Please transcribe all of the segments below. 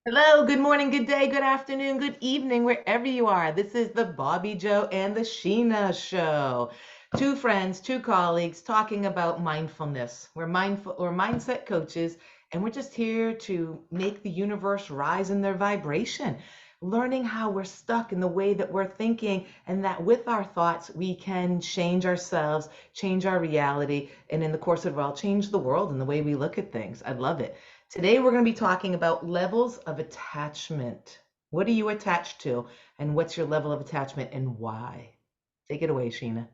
Hello, good morning, good day, good afternoon, good evening, wherever you are. This is the Bobbi Jo and the Sheena show. Two friends, two colleagues talking about mindfulness. We're mindset coaches, and we're just here to make the universe rise in their vibration, learning how we're stuck in the way that we're thinking, and that with our thoughts, we can change ourselves, change our reality, and in the course of it all, change the world and the way we look at things. I love it. Today, we're going to be talking about levels of attachment. What are you attached to, and what's your level of attachment, and why? Take it away, Sheena.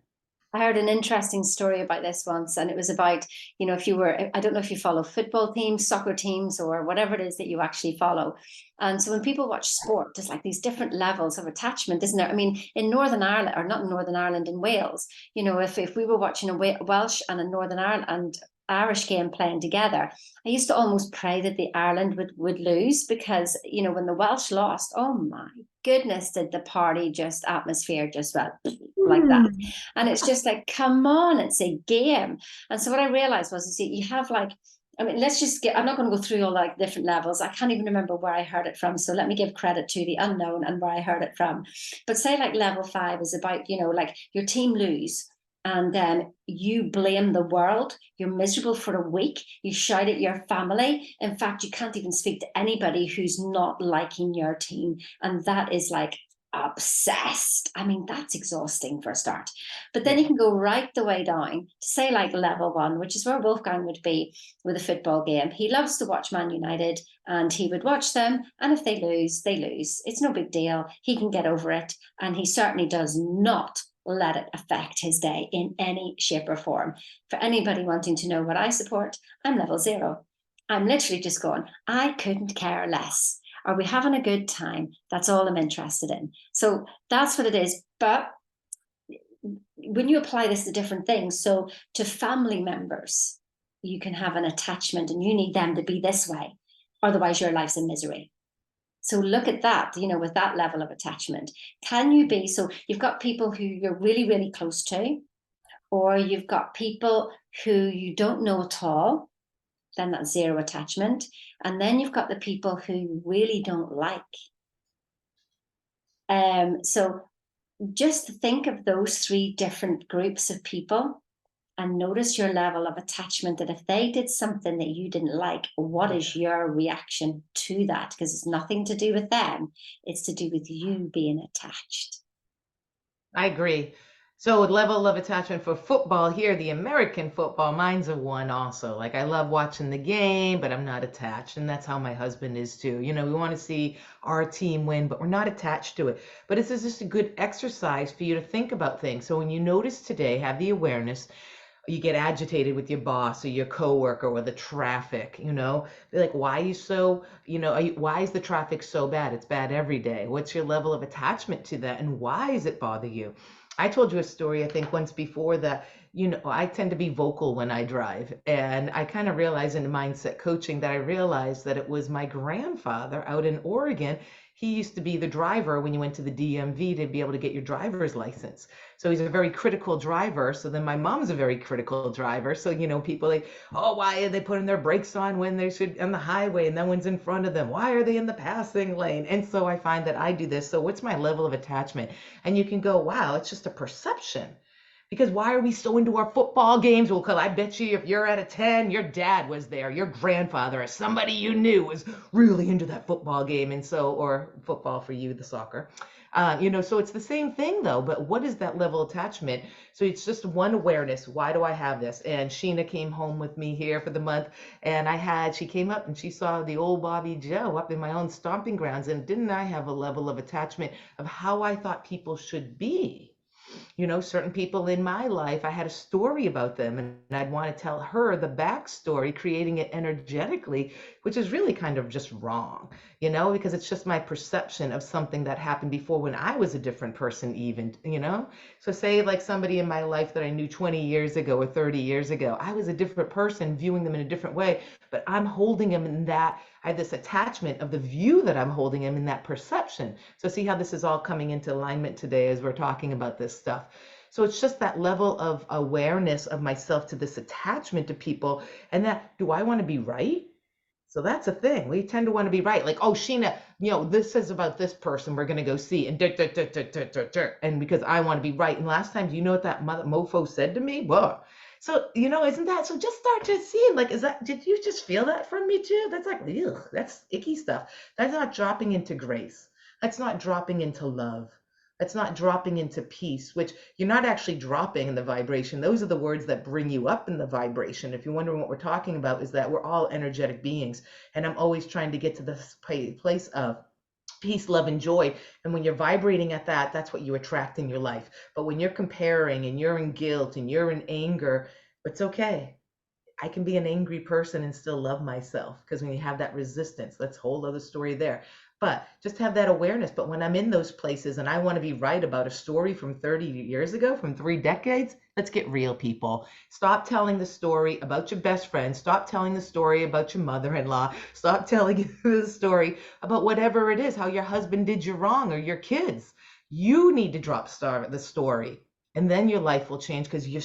I heard an interesting story about this once, and it was about, if you were, I don't know if you follow football teams, soccer teams, or whatever it is that you actually follow. And so when people watch sport, there's like these different levels of attachment, isn't there? I mean, in Northern Ireland, or not in Northern Ireland, in Wales, if we were watching a Welsh and a Northern Ireland and Irish game playing together, I used to almost pray that the Ireland would lose because, when the Welsh lost, oh my goodness, did the party just atmosphere just went like that. Hmm. And it's just like, come on, it's a game. And so what I realized was, is that you have like, I mean, let's just get, I'm not going to go through all like different levels. I can't even remember where I heard it from. So let me give credit to the unknown and where I heard it from. But say like level 5 is about, like your team lose and then you blame the world. You're miserable for a week. You shout at your family. In fact, you can't even speak to anybody who's not liking your team. And that is like obsessed. I mean, that's exhausting for a start. But then Yeah. you can go right the way down to say like level 1, which is where Wolfgang would be with a football game. He loves to watch Man United and he would watch them. And if they lose, they lose. It's no big deal. He can get over it. And he certainly does not let it affect his day in any shape or form. For anybody wanting to know what I support, I'm level 0. I'm literally just going, I couldn't care less. Are we having a good time? That's all I'm interested in. So that's what it is. But when you apply this to different things, so to family members, you can have an attachment and you need them to be this way. Otherwise, your life's in misery. So look at that, with that level of attachment. Can you be, so you've got people who you're really, really close to, or you've got people who you don't know at all, then that's 0 attachment. And then you've got the people who you really don't like. So just think of those 3 different groups of people and notice your level of attachment, that if they did something that you didn't like, what is Yeah. your reaction to that? Because it's nothing to do with them, it's to do with you being attached. I agree. So, level of attachment for football here, the American football, mine's a 1 also. Like, I love watching the game, but I'm not attached. And that's how my husband is too. We want to see our team win, but we're not attached to it. But this is just a good exercise for you to think about things. So, when you notice today, have the awareness, you get agitated with your boss or your coworker or the traffic, be like, why are you so, why is the traffic so bad? It's bad every day. What's your level of attachment to that, and why does it bother you? I told you a story, I think, once before that, I tend to be vocal when I drive. And I kind of realized in mindset coaching that I realized that it was my grandfather out in Oregon. He used to be the driver when you went to the DMV to be able to get your driver's license. So he's a very critical driver. So then my mom's a very critical driver. So, people like, oh, why are they putting their brakes on when they should on the highway and no one's in front of them? Why are they in the passing lane? And so I find that I do this. So what's my level of attachment? And you can go, wow, it's just a perception. Because why are we so into our football games? Well, because I bet you if you're at a 10, your dad was there, your grandfather, or somebody you knew was really into that football game. And so, or football for you, the soccer. So it's the same thing though, but what is that level of attachment? So it's just one awareness. Why do I have this? And Sheena came home with me here for the month, and she came up and she saw the old Bobbi Jo up in my own stomping grounds. And didn't I have a level of attachment of how I thought people should be? Certain people in my life, I had a story about them, and I'd want to tell her the backstory, creating it energetically, which is really kind of just wrong, because it's just my perception of something that happened before when I was a different person, even. So, say like somebody in my life that I knew 20 years ago or 30 years ago, I was a different person viewing them in a different way, but I'm holding them in that. I have this attachment of the view that I'm holding them in that perception. So see how this is all coming into alignment today as we're talking about this stuff. So it's just that level of awareness of myself to this attachment to people, and that, do I want to be right? So that's a thing. We tend to want to be right. Like, oh, Sheena, this is about this person we're going to go see. And because I want to be right. And last time, do you know what that mother mofo said to me? Whoa. So, isn't that so? Just start to see, like, did you just feel that from me too? That's like, ugh, that's icky stuff. That's not dropping into grace. That's not dropping into love. That's not dropping into peace, which you're not actually dropping in the vibration. Those are the words that bring you up in the vibration. If you're wondering what we're talking about, is that we're all energetic beings. And I'm always trying to get to this place of peace, love, and joy. And when you're vibrating at that, that's what you attract in your life. But when you're comparing and you're in guilt and you're in anger, it's okay. I can be an angry person and still love myself, because when you have that resistance, that's a whole other story there. But just have that awareness. But when I'm in those places and I want to be right about a story from 30 years ago, from 3 decades, let's get real, people. Stop telling the story about your best friend. Stop telling the story about your mother-in-law. Stop telling the story about whatever it is, how your husband did you wrong or your kids. You need to drop the story, and then your life will change, because you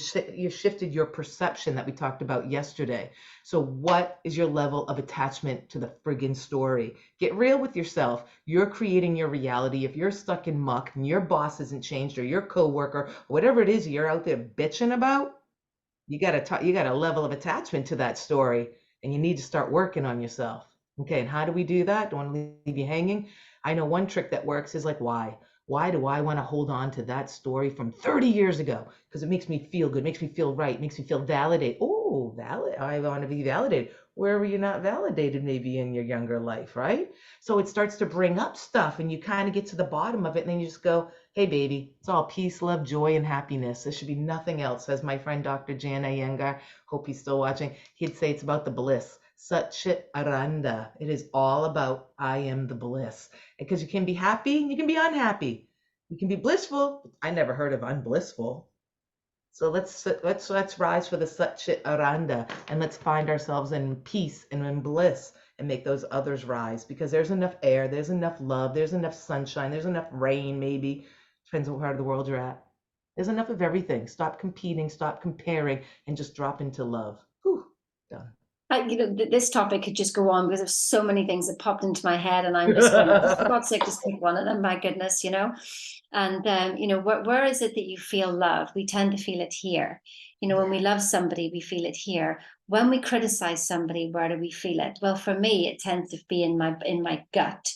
shifted your perception that we talked about yesterday. So what is your level of attachment to the friggin' story? Get real with yourself. You're creating your reality. If you're stuck in muck and your boss hasn't changed, or your coworker, or whatever it is you're out there bitching about, you got a level of attachment to that story, and you need to start working on yourself. Okay, and how do we do that? Don't want to leave you hanging. I know one trick that works is like, why do I want to hold on to that story from 30 years ago? Because it makes me feel good, makes me feel right, makes me feel validated. Oh, valid. I want to be validated. Where were you not validated maybe in your younger life, right? So it starts to bring up stuff, and you kind of get to the bottom of it, and then you just go, hey, baby, it's all peace, love, joy, and happiness. There should be nothing else. As my friend Dr. Jan Iyengar, hope he's still watching, he'd say it's about the bliss. Sat Chit Aranda. It is all about I am the bliss. Because you can be happy, you can be unhappy. You can be blissful. I never heard of unblissful. So let's rise for the Sat Chit Aranda, and let's find ourselves in peace and in bliss, and make those others rise, because there's enough air, there's enough love, there's enough sunshine, there's enough rain, maybe. Depends on what part of the world you're at. There's enough of everything. Stop competing, stop comparing, and just drop into love. Whew, done. This topic could just go on, because there's so many things that popped into my head, and I'm just going, oh, for God's sake, just pick one of them. My goodness, And where is it that you feel love? We tend to feel it here. When we love somebody, we feel it here. When we criticize somebody, where do we feel it? Well, for me, it tends to be in my gut,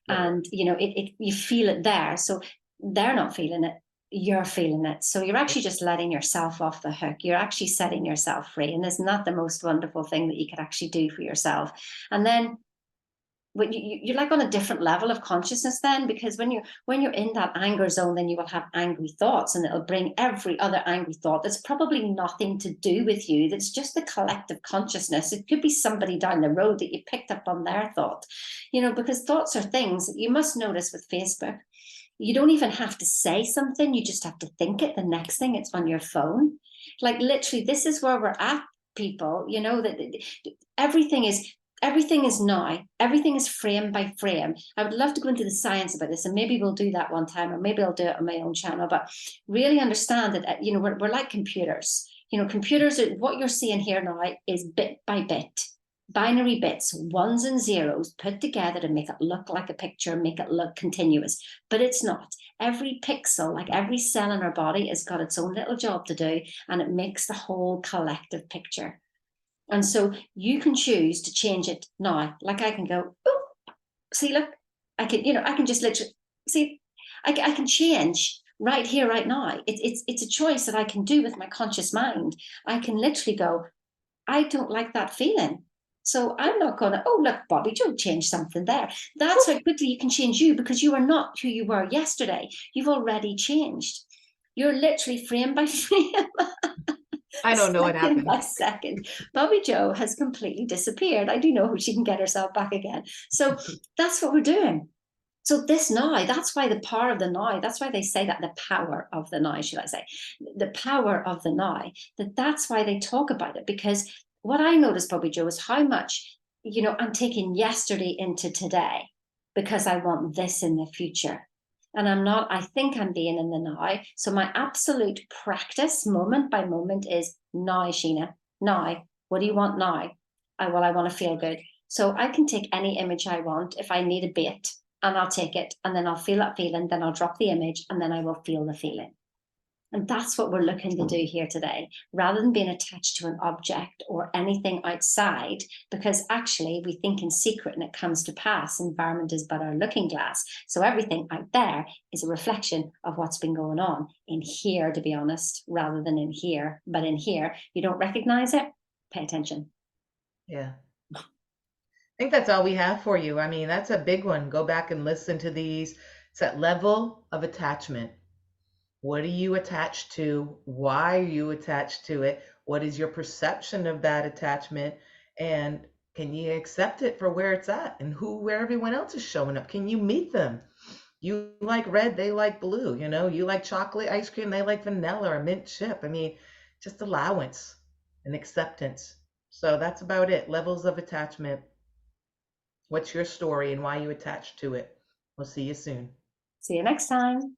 Right. and you feel it there. So they're not feeling it, you're feeling it. So you're actually just letting yourself off the hook. You're actually setting yourself free. And isn't that the most wonderful thing that you could actually do for yourself? And then when you're like on a different level of consciousness then, because when you're in that anger zone, then you will have angry thoughts, and it'll bring every other angry thought that's probably nothing to do with you, that's just the collective consciousness. It could be somebody down the road that you picked up on their thought, because thoughts are things that you must notice with Facebook. You don't even have to say something, you just have to think it. The next thing, it's on your phone. Like, literally, this is where we're at, people. That everything is now, everything is frame by frame. I would love to go into the science about this, and maybe we'll do that one time, or maybe I'll do it on my own channel. But really understand that we're like computers. Computers are, what you're seeing here now is bit by bit, binary bits, ones and zeros put together to make it look like a picture, make it look continuous, but it's not. Every pixel, like every cell in our body, has got its own little job to do, and it makes the whole collective picture. And so you can choose to change it now. Like, I can go, oh, see, look, I can just literally see, I can change right here, right now. It's a choice that I can do with my conscious mind. I can literally go, I don't like that feeling. So I'm not going to, oh, look, Bobbi Jo changed something there. That's how quickly you can change you, because you are not who you were yesterday. You've already changed. You're literally frame by frame, I don't know what second happened. by second. Bobbi Jo has completely disappeared. I do know who she can get herself back again. So that's what we're doing. So this now, that's why the power of the now, that's why they say that the power of the now, should I say, the power of the now, that's why they talk about it. Because what I noticed, Bobbi Jo, is how much, I'm taking yesterday into today, because I want this in the future. And I'm not, I think I'm being in the now. So my absolute practice, moment by moment, is now, Sheena. Now. What do you want now? I want to feel good. So I can take any image I want if I need a bait, and I'll take it, and then I'll feel that feeling, then I'll drop the image, and then I will feel the feeling. And that's what we're looking to do here today, rather than being attached to an object or anything outside, because actually we think in secret and it comes to pass. Environment is but our looking glass. So everything out there is a reflection of what's been going on in here, to be honest, rather than in here. But in here, you don't recognize it, pay attention. Yeah. I think that's all we have for you. I mean, that's a big one. Go back and listen to these. It's that level of attachment. What are you attached to? Why are you attached to it? What is your perception of that attachment? And can you accept it for where it's at and where everyone else is showing up? Can you meet them? You like red, they like blue. You like chocolate ice cream, they like vanilla or mint chip. I mean, just allowance and acceptance. So that's about it. Levels of attachment. What's your story and why you attached to it? We'll see you soon. See you next time.